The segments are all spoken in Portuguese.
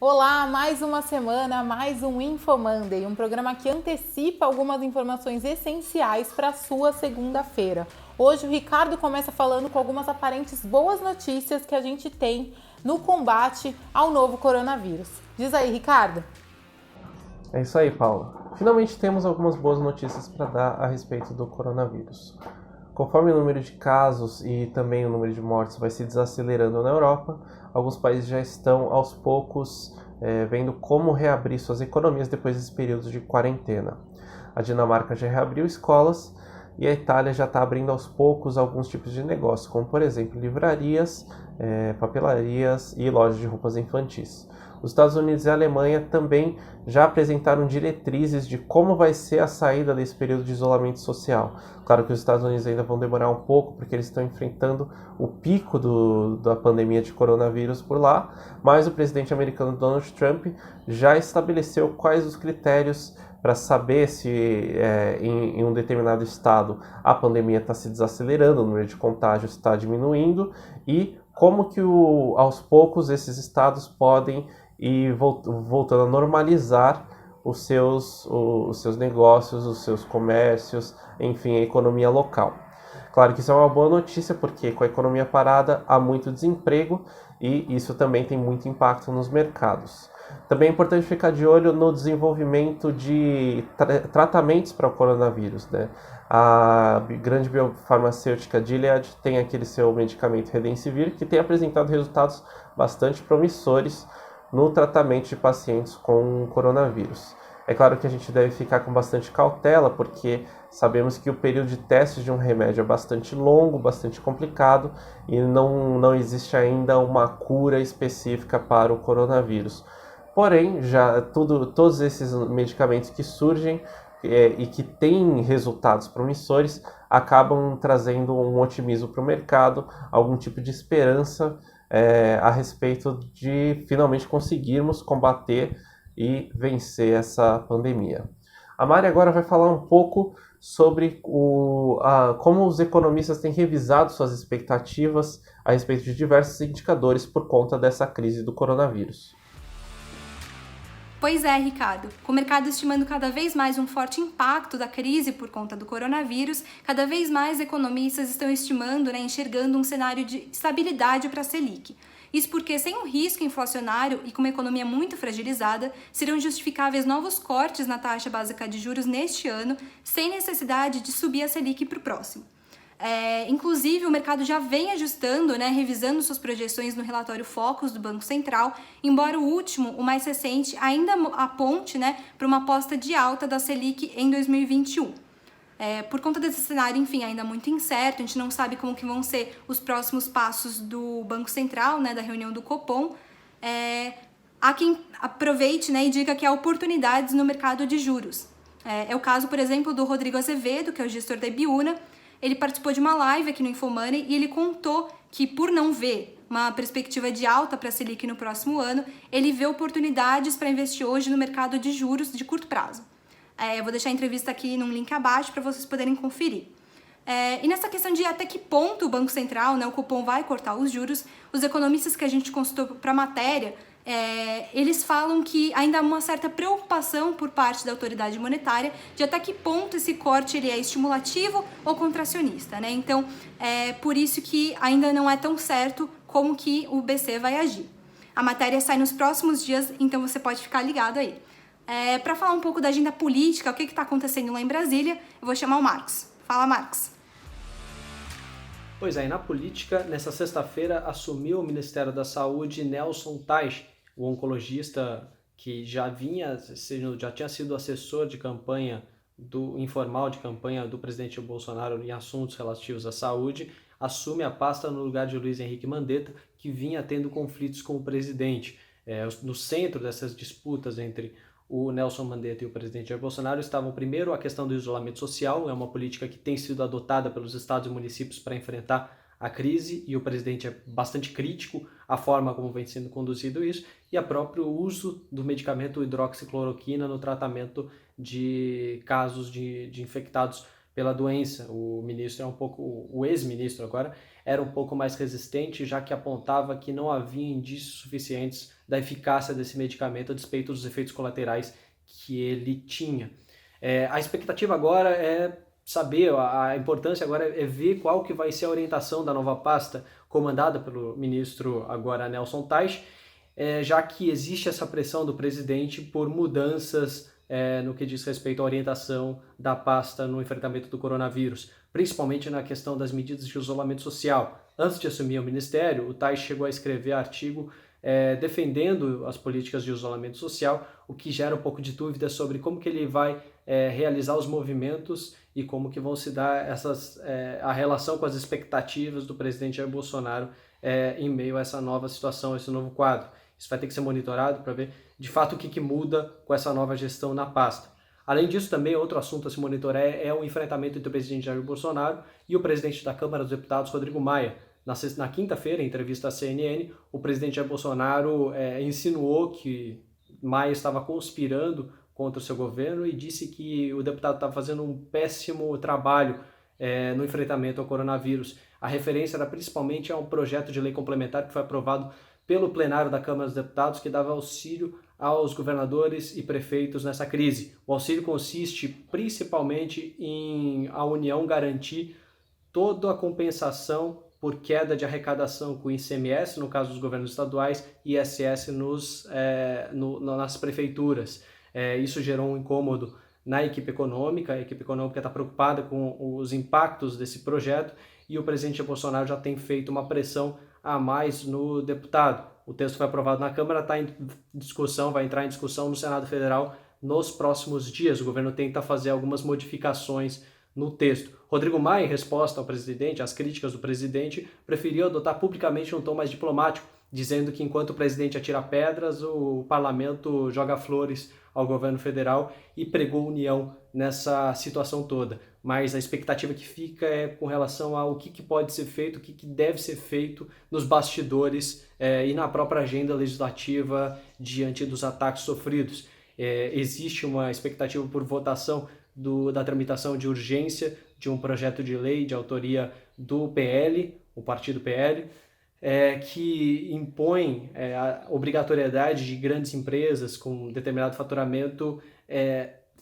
Olá, mais uma semana, mais um Info Monday, um programa que antecipa algumas informações essenciais para a sua segunda-feira. Hoje o Ricardo começa falando com algumas aparentes boas notícias que a gente tem no combate ao novo coronavírus. Diz aí, Ricardo. É isso aí, Paula. Finalmente temos algumas boas notícias para dar a respeito do coronavírus. Conforme o número de casos e também o número de mortes vai se desacelerando na Europa, alguns países já estão aos poucos vendo como reabrir suas economias depois desse período de quarentena. A Dinamarca já reabriu escolas e a Itália já está abrindo aos poucos alguns tipos de negócio, como por exemplo livrarias, papelarias e lojas de roupas infantis. Os Estados Unidos e a Alemanha também já apresentaram diretrizes de como vai ser a saída desse período de isolamento social. Claro que os Estados Unidos ainda vão demorar um pouco, porque eles estão enfrentando o pico da pandemia de coronavírus por lá, mas o presidente americano Donald Trump já estabeleceu quais os critérios para saber se em um determinado estado a pandemia está se desacelerando, o número de contágios está diminuindo e como que aos poucos esses estados podem ir voltando a normalizar os seus negócios, os seus comércios, enfim, a economia local. Claro que isso é uma boa notícia, porque com a economia parada há muito desemprego e isso também tem muito impacto nos mercados. Também é importante ficar de olho no desenvolvimento de tratamentos para o coronavírus, né? A grande biofarmacêutica Gilead tem aquele seu medicamento Remdesivir que tem apresentado resultados bastante promissores no tratamento de pacientes com coronavírus. É claro que a gente deve ficar com bastante cautela, porque sabemos que o período de testes de um remédio é bastante longo, bastante complicado e não existe ainda uma cura específica para o coronavírus. Porém, todos esses medicamentos que surgem e que têm resultados promissores acabam trazendo um otimismo para o mercado, algum tipo de esperança a respeito de finalmente conseguirmos combater e vencer essa pandemia. A Mari agora vai falar um pouco sobre como os economistas têm revisado suas expectativas a respeito de diversos indicadores por conta dessa crise do coronavírus. Pois é, Ricardo. Com o mercado estimando cada vez mais um forte impacto da crise por conta do coronavírus, cada vez mais economistas estão estimando, enxergando um cenário de estabilidade para a Selic. Isso porque, sem um risco inflacionário e com uma economia muito fragilizada, seriam justificáveis novos cortes na taxa básica de juros neste ano, sem necessidade de subir a Selic para o próximo. Inclusive, o mercado já vem ajustando, revisando suas projeções no relatório Focus do Banco Central, embora o último, o mais recente, ainda aponte para uma aposta de alta da Selic em 2021. Por conta desse cenário, enfim, ainda muito incerto, a gente não sabe como que vão ser os próximos passos do Banco Central, da reunião do Copom. Há quem aproveite e diga que há oportunidades no mercado de juros. É o caso, por exemplo, do Rodrigo Azevedo, que é o gestor da Ibiúna. Ele participou de uma live aqui no InfoMoney e ele contou que, por não ver uma perspectiva de alta para a Selic no próximo ano, ele vê oportunidades para investir hoje no mercado de juros de curto prazo. Eu vou deixar a entrevista aqui num link abaixo para vocês poderem conferir. E nessa questão de até que ponto o Banco Central, o Copom, vai cortar os juros, os economistas que a gente consultou para a matéria, eles falam que ainda há uma certa preocupação por parte da autoridade monetária de até que ponto esse corte ele é estimulativo ou contracionista, Então, é por isso que ainda não é tão certo como que o BC vai agir. A matéria sai nos próximos dias, então você pode ficar ligado aí. Para falar um pouco da agenda política, o que está acontecendo lá em Brasília, eu vou chamar o Marcos. Fala, Marcos. Pois é, e na política, nessa sexta-feira, assumiu o Ministério da Saúde Nelson Teich, o oncologista que já tinha sido assessor de campanha informal de campanha do presidente Bolsonaro em assuntos relativos à saúde, assume a pasta no lugar de Luiz Henrique Mandetta, que vinha tendo conflitos com o presidente. No centro dessas disputas entre o Nelson Mandetta e o presidente Jair Bolsonaro estavam, primeiro, a questão do isolamento social, é uma política que tem sido adotada pelos estados e municípios para enfrentar a crise, e o presidente é bastante crítico à forma como vem sendo conduzido isso, e o próprio uso do medicamento hidroxicloroquina no tratamento de casos de infectados pela doença. O ministro o ex-ministro agora, era um pouco mais resistente, já que apontava que não havia indícios suficientes da eficácia desse medicamento a despeito dos efeitos colaterais que ele tinha. A expectativa agora é saber, a importância agora é ver qual que vai ser a orientação da nova pasta comandada pelo ministro agora Nelson Teich, já que existe essa pressão do presidente por mudanças no que diz respeito à orientação da pasta no enfrentamento do coronavírus, principalmente na questão das medidas de isolamento social. Antes de assumir o ministério, o Teich chegou a escrever artigo defendendo as políticas de isolamento social, o que gera um pouco de dúvida sobre como que ele vai realizar os movimentos e como que vão se dar a relação com as expectativas do presidente Jair Bolsonaro em meio a essa nova situação, esse novo quadro. Isso vai ter que ser monitorado para ver, de fato, o que muda com essa nova gestão na pasta. Além disso, também outro assunto a se monitorar é o enfrentamento entre o presidente Jair Bolsonaro e o presidente da Câmara dos Deputados, Rodrigo Maia. Na quinta-feira, em entrevista à CNN, o presidente Jair Bolsonaro insinuou que Maia estava conspirando contra o seu governo e disse que o deputado estava fazendo um péssimo trabalho no enfrentamento ao coronavírus. A referência era principalmente a um projeto de lei complementar que foi aprovado pelo plenário da Câmara dos Deputados, que dava auxílio aos governadores e prefeitos nessa crise. O auxílio consiste principalmente em a União garantir toda a compensação por queda de arrecadação com ICMS, no caso dos governos estaduais, e ISS nas prefeituras. Isso gerou um incômodo na equipe econômica. A equipe econômica está preocupada com os impactos desse projeto e o presidente Bolsonaro já tem feito uma pressão a mais no deputado. O texto foi aprovado na Câmara, está em discussão, vai entrar em discussão no Senado Federal nos próximos dias. O governo tenta fazer algumas modificações no texto. Rodrigo Maia, em resposta ao presidente, às críticas do presidente, preferiu adotar publicamente um tom mais diplomático, dizendo que enquanto o presidente atira pedras, o parlamento joga flores ao governo federal e pregou união nessa situação toda. Mas a expectativa que fica é com relação ao que pode ser feito, o que deve ser feito nos bastidores e na própria agenda legislativa diante dos ataques sofridos. Existe uma expectativa por votação da tramitação de urgência de um projeto de lei de autoria do PL, o partido PL, que impõe a obrigatoriedade de grandes empresas com determinado faturamento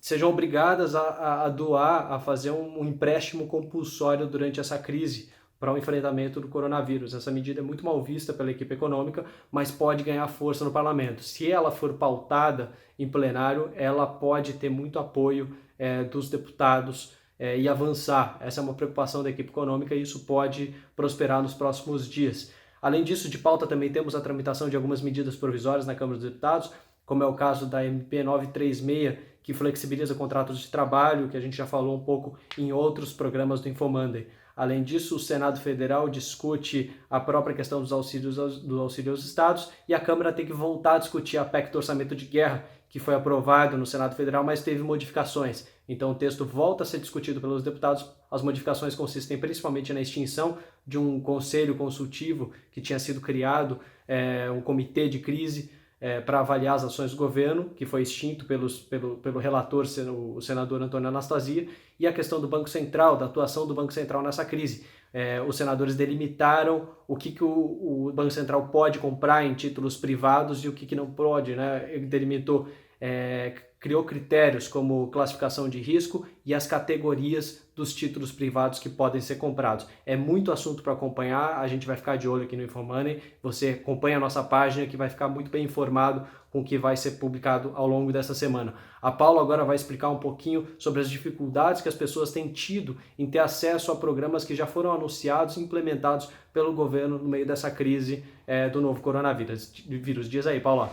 sejam obrigadas a doar, a fazer um empréstimo compulsório durante essa crise para o enfrentamento do coronavírus. Essa medida é muito mal vista pela equipe econômica, mas pode ganhar força no parlamento. Se ela for pautada em plenário, ela pode ter muito apoio dos deputados e avançar. Essa é uma preocupação da equipe econômica e isso pode prosperar nos próximos dias. Além disso, de pauta também temos a tramitação de algumas medidas provisórias na Câmara dos Deputados, como é o caso da MP 936, que flexibiliza contratos de trabalho, que a gente já falou um pouco em outros programas do InfoMonday. Além disso, o Senado Federal discute a própria questão dos auxílios aos estados e a Câmara tem que voltar a discutir a PEC do orçamento de guerra, que foi aprovado no Senado Federal, mas teve modificações. Então o texto volta a ser discutido pelos deputados. As modificações consistem principalmente na extinção de um conselho consultivo que tinha sido criado, um comitê de crise, para avaliar as ações do governo, que foi extinto pelo relator, o senador Antônio Anastasia, e a questão do Banco Central, da atuação do Banco Central nessa crise. Os senadores delimitaram o que o Banco Central pode comprar em títulos privados e o que não pode, né? Ele delimitou, criou critérios como classificação de risco e as categorias dos títulos privados que podem ser comprados. É muito assunto para acompanhar, a gente vai ficar de olho aqui no InfoMoney, você acompanha a nossa página que vai ficar muito bem informado com o que vai ser publicado ao longo dessa semana. A Paula agora vai explicar um pouquinho sobre as dificuldades que as pessoas têm tido em ter acesso a programas que já foram anunciados e implementados pelo governo no meio dessa crise do novo coronavírus. Diz aí, Paula.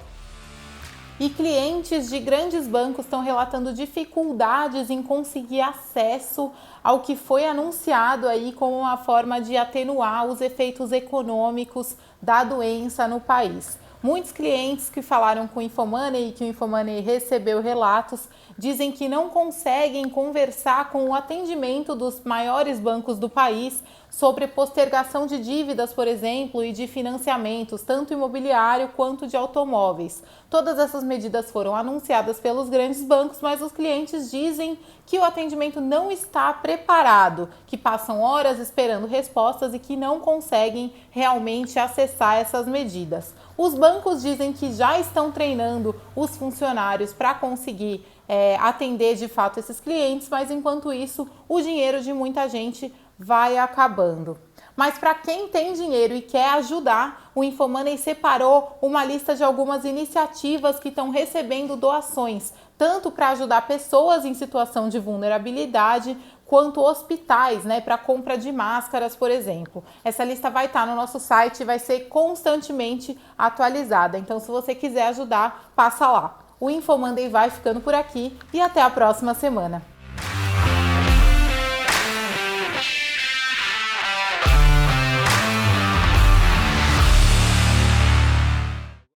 E clientes de grandes bancos estão relatando dificuldades em conseguir acesso ao que foi anunciado aí como uma forma de atenuar os efeitos econômicos da doença no país. Muitos clientes que falaram com o InfoMoney e que o InfoMoney recebeu relatos dizem que não conseguem conversar com o atendimento dos maiores bancos do país sobre postergação de dívidas, por exemplo, e de financiamentos, tanto imobiliário quanto de automóveis. Todas essas medidas foram anunciadas pelos grandes bancos, mas os clientes dizem que o atendimento não está preparado, que passam horas esperando respostas e que não conseguem realmente acessar essas medidas. Os bancos dizem que já estão treinando os funcionários para conseguir atender de fato esses clientes, mas enquanto isso o dinheiro de muita gente vai acabando. Mas para quem tem dinheiro e quer ajudar, o InfoMoney separou uma lista de algumas iniciativas que estão recebendo doações, tanto para ajudar pessoas em situação de vulnerabilidade, quanto hospitais, para compra de máscaras, por exemplo. Essa lista vai estar no nosso site e vai ser constantemente atualizada. Então, se você quiser ajudar, passa lá. O InfoMonday vai ficando por aqui e até a próxima semana.